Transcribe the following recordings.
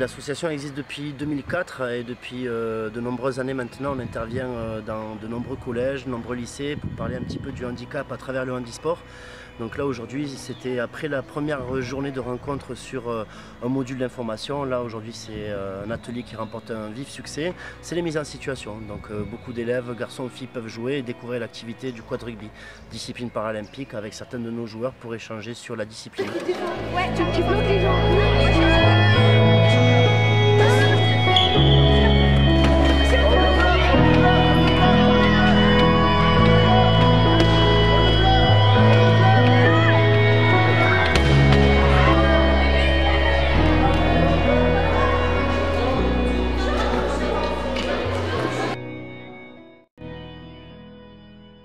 L'association existe depuis 2004 et depuis de nombreuses années maintenant, on intervient dans de nombreux collèges, de nombreux lycées pour parler un petit peu du handicap à travers le handisport. Donc là aujourd'hui, c'était après la première journée de rencontre sur un module d'information. Là aujourd'hui, c'est un atelier qui remporte un vif succès. C'est les mises en situation. Donc beaucoup d'élèves, garçons ou filles, peuvent jouer et découvrir l'activité du quad rugby, discipline paralympique, avec certains de nos joueurs pour échanger sur la discipline. Ouais, tu bloques les gens.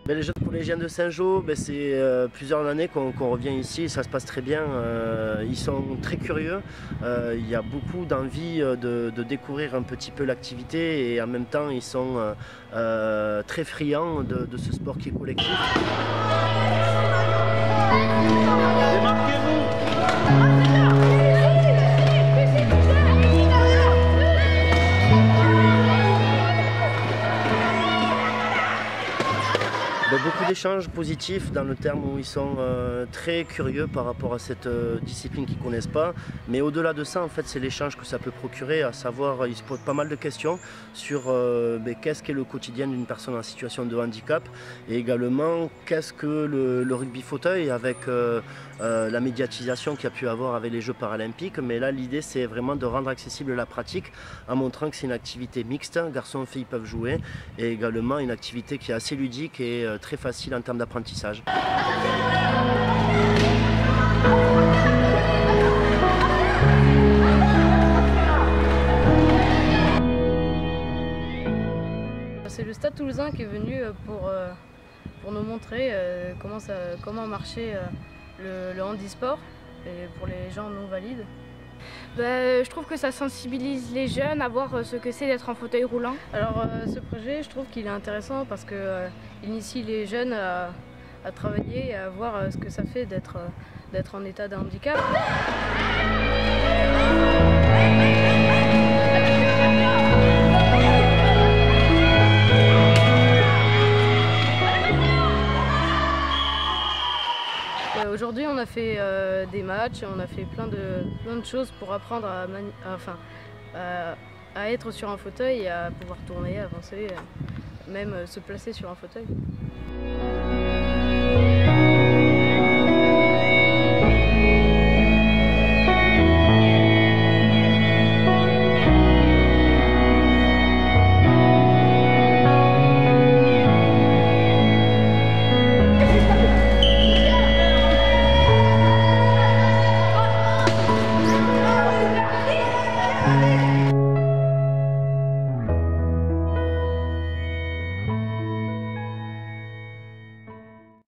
Les jeunes collégiens de Saint-Jean, c'est plusieurs années qu'on revient ici, ça se passe très bien, ils sont très curieux, il y a beaucoup d'envie de découvrir un petit peu l'activité et en même temps ils sont très friands de ce sport qui est collectif. Beaucoup d'échanges positifs dans le terme où ils sont très curieux par rapport à cette discipline qu'ils ne connaissent pas. Mais au-delà de ça, en fait, c'est l'échange que ça peut procurer, à savoir, ils se posent pas mal de questions sur qu'est-ce qu'est le quotidien d'une personne en situation de handicap et également qu'est-ce que le rugby fauteuil avec la médiatisation qu'il y a pu avoir avec les Jeux paralympiques. Mais là, l'idée, c'est vraiment de rendre accessible la pratique en montrant que c'est une activité mixte, garçons et filles peuvent jouer, et également une activité qui est assez ludique et très facile en termes d'apprentissage. C'est le Stade Toulousain qui est venu pour nous montrer comment marchait le handisport et pour les gens non valides. Je trouve que ça sensibilise les jeunes à voir ce que c'est d'être en fauteuil roulant. Alors ce projet, je trouve qu'il est intéressant parce qu'il initie les jeunes à travailler et à voir ce que ça fait d'être en état de handicap. Aujourd'hui, on a fait des matchs, on a fait plein de choses pour apprendre à être sur un fauteuil et à pouvoir tourner, avancer, même se placer sur un fauteuil.